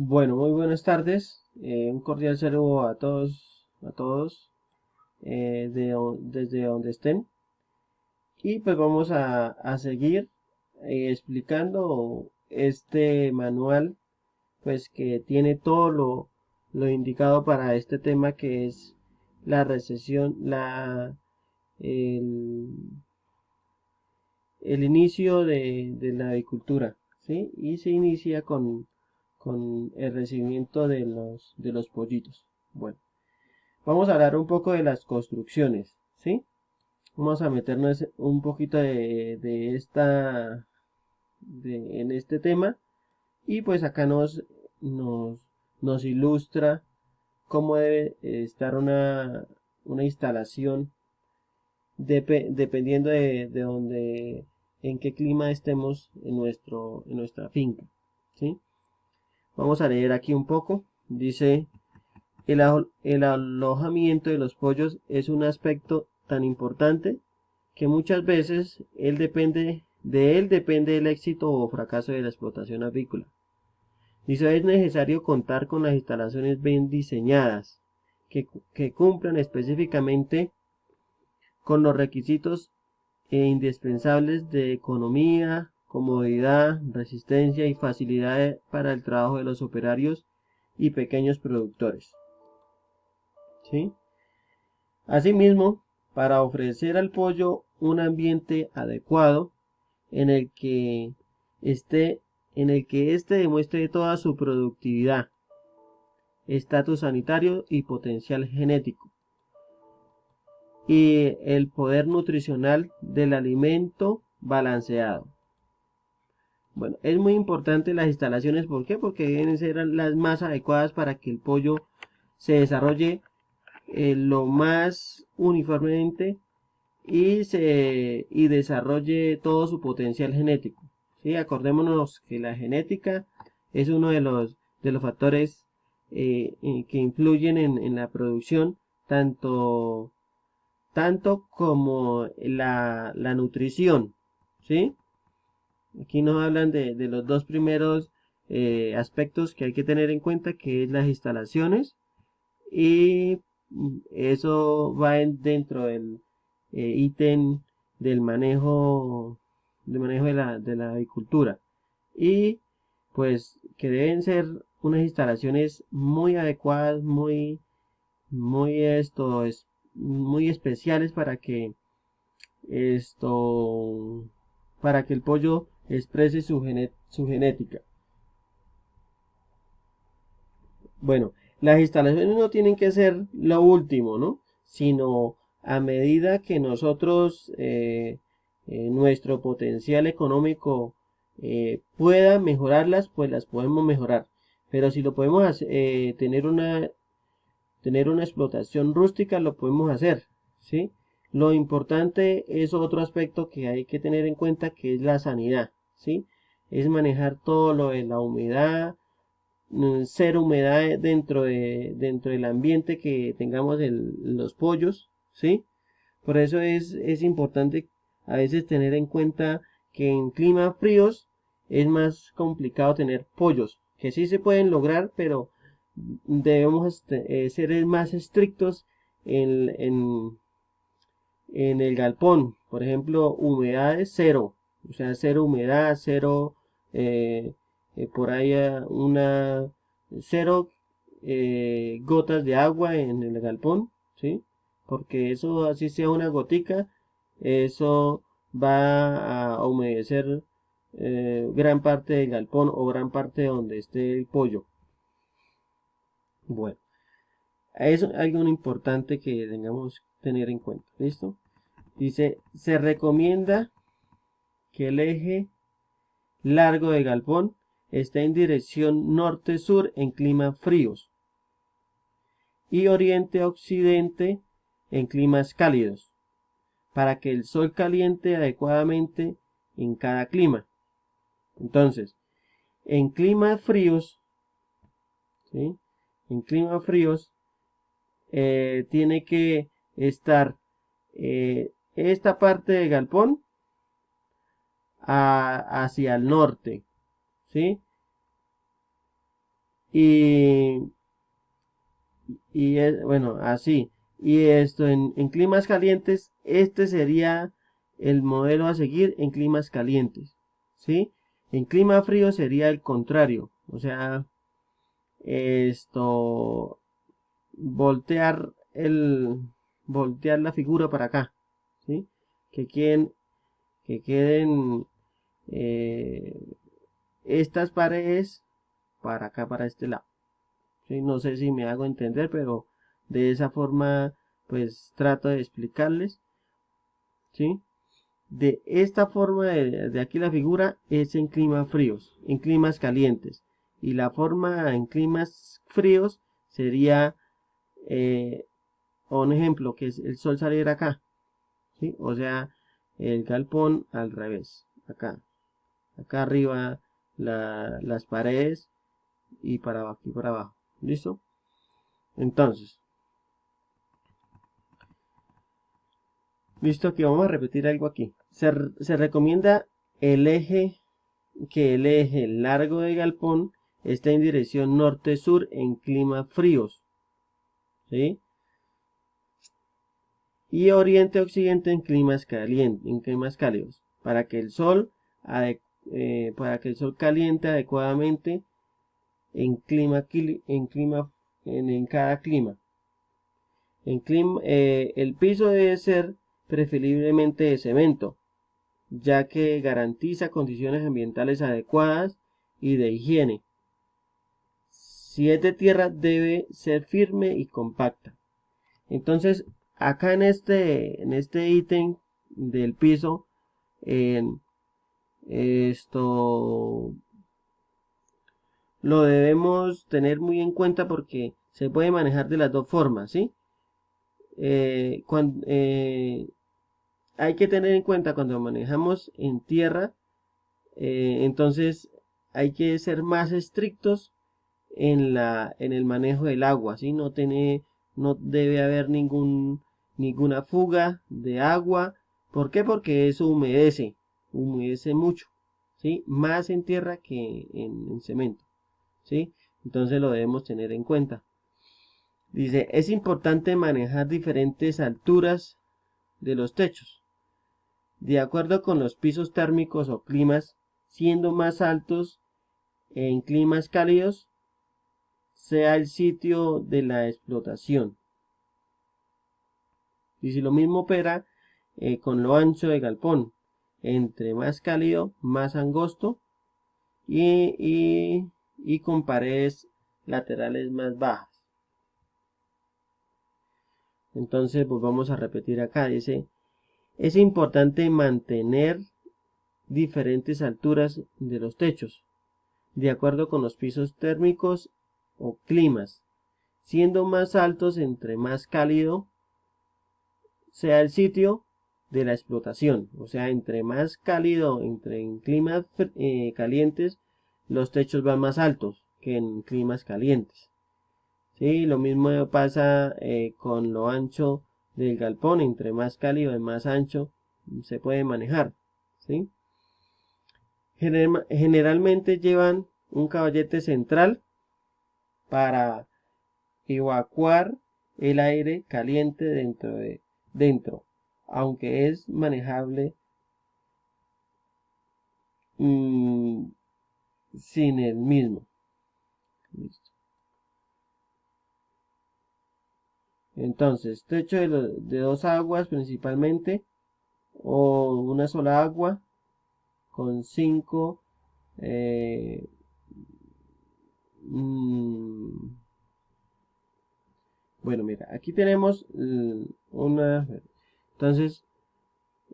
Bueno, muy buenas tardes. Un cordial saludo a todos desde donde estén. Y pues vamos a seguir explicando este manual, pues que tiene todo lo indicado para este tema que es la recesión, el, el inicio de la agricultura, ¿sí? Y se inicia con el recibimiento de los pollitos. Bueno, vamos a hablar un poco de las construcciones, ¿sí? Vamos a meternos un poquito en este tema y pues acá nos, nos ilustra cómo debe estar una instalación dependiendo de donde, en qué clima estemos en nuestra finca, ¿sí? Vamos a leer aquí un poco. Dice, el alojamiento de los pollos es un aspecto tan importante que muchas veces de él depende el éxito o fracaso de la explotación avícola. Dice, es necesario contar con las instalaciones bien diseñadas, que cumplan específicamente con los requisitos indispensables de economía, comodidad, resistencia y facilidad para el trabajo de los operarios y pequeños productores. ¿Sí? Asimismo, para ofrecer al pollo un ambiente adecuado en el que esté, en el que éste demuestre toda su productividad, estatus sanitario y potencial genético, y el poder nutricional del alimento balanceado. Bueno, es muy importante las instalaciones, ¿por qué? Porque deben ser las más adecuadas para que el pollo se desarrolle lo más uniformemente y desarrolle todo su potencial genético. ¿Sí? Acordémonos que la genética es uno de los factores que influyen en la producción, tanto como la nutrición. ¿Sí? Aquí nos hablan de los dos primeros aspectos que hay que tener en cuenta, que es las instalaciones y eso va dentro del ítem del manejo de la agricultura. Y pues que deben ser unas instalaciones muy adecuadas, muy especiales para que esto, para que el pollo exprese su genética. Bueno, las instalaciones no tienen que ser lo último, ¿no? Sino a medida que nosotros, nuestro potencial económico pueda mejorarlas, pues las podemos mejorar. Pero si lo podemos tener una explotación rústica, lo podemos hacer, ¿sí? Lo importante es otro aspecto que hay que tener en cuenta, que es la sanidad, ¿sí? Es manejar todo lo de la humedad, cero humedad dentro del ambiente que tengamos los pollos, ¿sí? Por eso es importante a veces tener en cuenta que en climas fríos es más complicado tener pollos, que sí se pueden lograr, pero debemos ser más estrictos en, en, en el galpón. Por ejemplo, humedades cero, o sea, cero humedad, cero, eh, por ahí cero gotas de agua en el galpón, ¿sí? Porque eso, así sea una gotica, eso va a humedecer gran parte del galpón o gran parte de donde esté el pollo. Bueno, es algo importante que tengamos que tener en cuenta. ¿Listo? Dice, se recomienda que el eje largo de galpón esté en dirección norte-sur en climas fríos y oriente-occidente en climas cálidos, para que el sol caliente adecuadamente en cada clima. Entonces, en climas fríos, ¿sí? En climas fríos tiene que estar esta parte del galpón hacia el norte, ¿sí? y, bueno, así. Y esto en climas calientes, este sería el modelo a seguir en climas calientes, ¿sí? En clima frío sería el contrario, o sea, esto, voltear voltear la figura para acá, ¿sí? Que queden eh, estas paredes para acá, para este lado. ¿Sí? No sé si me hago entender, pero de esa forma pues trato de explicarles, ¿sí? De esta forma de aquí la figura es en climas fríos, en climas calientes. Y la forma en climas fríos sería eh, un ejemplo, que es el sol salir acá, ¿sí? O sea, el galpón al revés, acá arriba las paredes y para abajo y para abajo. ¿Listo? Entonces, listo, que vamos a repetir algo aquí. Se recomienda el eje, que el eje largo del galpón esté en dirección norte-sur en climas fríos, ¿sí? Y oriente-occidente en climas calientes, en climas cálidos, para que el sol caliente adecuadamente en en cada clima. El piso debe ser preferiblemente de cemento, ya que garantiza condiciones ambientales adecuadas y de higiene. Si es de tierra, debe ser firme y compacta. Entonces, acá en este ítem del piso, en esto lo debemos tener muy en cuenta porque se puede manejar de las dos formas, ¿sí? Cuando, hay que tener en cuenta cuando manejamos en tierra, entonces hay que ser más estrictos en el manejo del agua, ¿sí? No debe haber ninguna fuga de agua. ¿Por qué? Porque eso humedece mucho, ¿sí? Más en tierra que en cemento, ¿sí? Entonces lo debemos tener en cuenta. Dice, es importante manejar diferentes alturas de los techos, de acuerdo con los pisos térmicos o climas, siendo más altos en climas cálidos sea el sitio de la explotación. Y si lo mismo opera con lo ancho de galpón, entre más cálido, más angosto y con paredes laterales más bajas. Entonces, pues vamos a repetir acá. Dice, es importante mantener diferentes alturas de los techos, de acuerdo con los pisos térmicos o climas, siendo más altos entre más cálido sea el sitio de la explotación. O sea, entre más cálido, en climas calientes, los techos van más altos que en climas calientes. ¿Sí? Lo mismo pasa con lo ancho del galpón. Entre más cálido y más ancho se puede manejar. ¿Sí? Generalmente llevan un caballete central para evacuar el aire caliente dentro, aunque es manejable sin el mismo. Listo. Entonces, techo de dos aguas principalmente, o una sola agua con 5 bueno, mira, aquí tenemos una, entonces,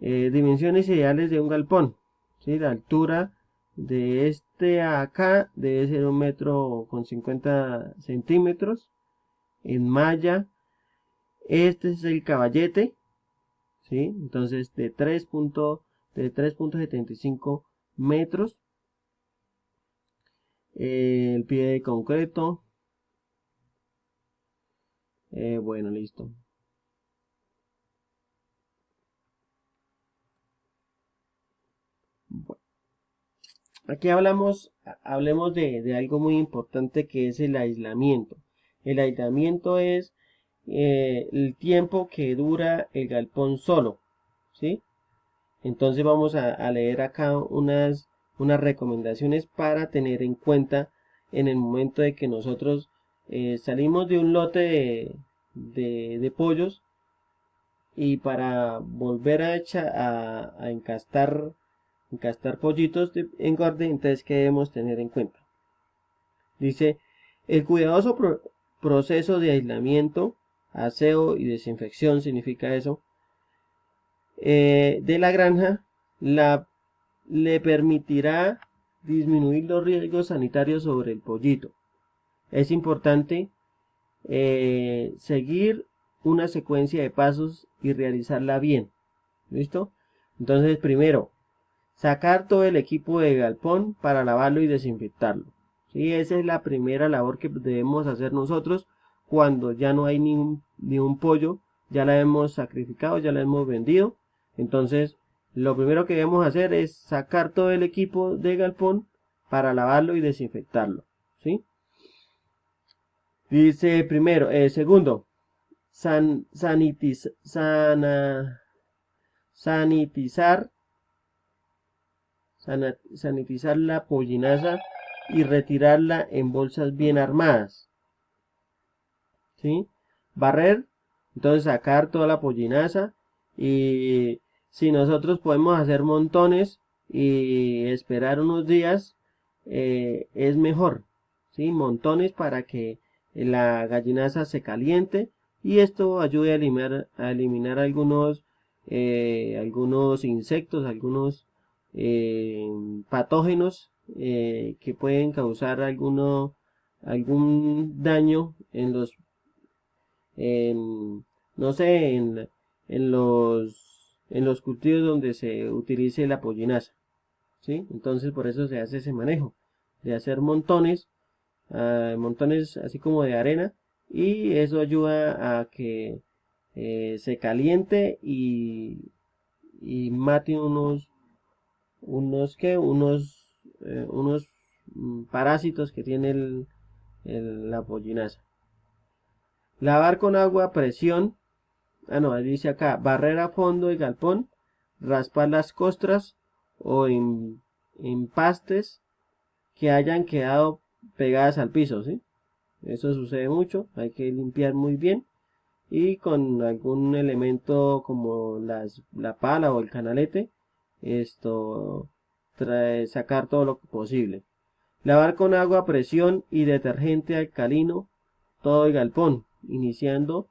dimensiones ideales de un galpón, ¿sí? La altura de este a acá debe ser 1,50 m en malla. Este es el caballete, ¿sí? Entonces de 3,75 metros. El pie de concreto. Bueno, listo. Bueno, Aquí hablemos de algo muy importante, que es el aislamiento. El aislamiento es el tiempo que dura el galpón solo, ¿sí? Entonces vamos a leer acá unas recomendaciones para tener en cuenta en el momento de que nosotros salimos de un lote de pollos, y para volver a encastar pollitos de engorde. Entonces, ¿qué debemos tener en cuenta? Dice: el cuidadoso proceso de aislamiento, aseo y desinfección, significa eso, de la granja, le permitirá disminuir los riesgos sanitarios sobre el pollito. Es importante seguir una secuencia de pasos y realizarla bien. ¿Listo? Entonces, primero, sacar todo el equipo de galpón para lavarlo y desinfectarlo. ¿Sí? Esa es la primera labor que debemos hacer nosotros cuando ya no hay ni un pollo, ya la hemos sacrificado, ya la hemos vendido. Entonces, lo primero que debemos hacer es sacar todo el equipo de galpón para lavarlo y desinfectarlo. ¿Sí? Dice primero, segundo, sanitizar sanitizar la pollinaza y retirarla en bolsas bien armadas. ¿Sí? Barrer, entonces sacar toda la pollinaza, y si nosotros podemos hacer montones y esperar unos días, es mejor. ¿Sí? Montones para que la gallinaza se caliente, y esto ayude a eliminar algunos insectos, algunos patógenos que pueden causar algún daño no sé, en los cultivos donde se utilice la pollinaza. ¿Sí? Entonces, por eso se hace ese manejo de hacer montones, montones así como de arena, y eso ayuda a que se caliente y mate unos parásitos que tiene la pollinaza. Lavar con agua a presión. No, dice acá: barrer a fondo el galpón, raspar las costras o empastes que hayan quedado pegadas al piso, ¿sí? Eso sucede mucho, hay que limpiar muy bien, y con algún elemento como la pala o el canalete, sacar todo lo posible. Lavar con agua a presión y detergente alcalino todo el galpón, iniciando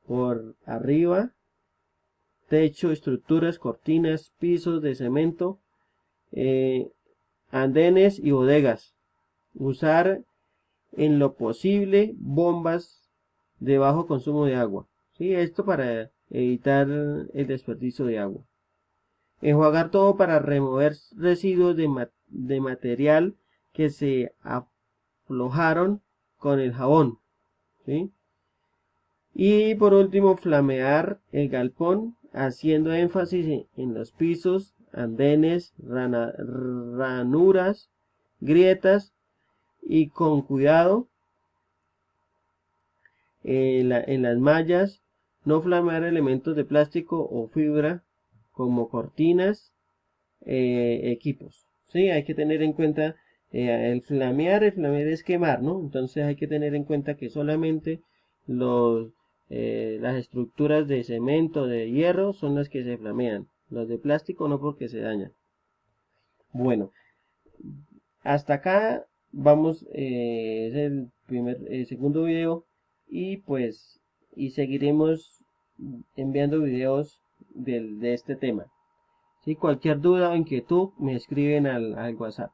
por arriba, techo, estructuras, cortinas, pisos de cemento, andenes y bodegas. Usar en lo posible bombas de bajo consumo de agua. ¿Sí? Esto para evitar el desperdicio de agua. Enjuagar todo para remover residuos de material que se aflojaron con el jabón. ¿Sí? Y por último, flamear el galpón, haciendo énfasis en los pisos, andenes, ranuras, grietas, y con cuidado en las mallas. No flamear elementos de plástico o fibra como cortinas, equipos. ¿Sí? Hay que tener en cuenta el flamear es quemar, ¿no? Entonces hay que tener en cuenta que solamente las estructuras de cemento, de hierro, son las que se flamean. Los de plástico no, porque se dañan. Bueno, hasta acá vamos, es el segundo video, y pues seguiremos enviando videos de este tema. Si cualquier duda o inquietud, me escriben al WhatsApp.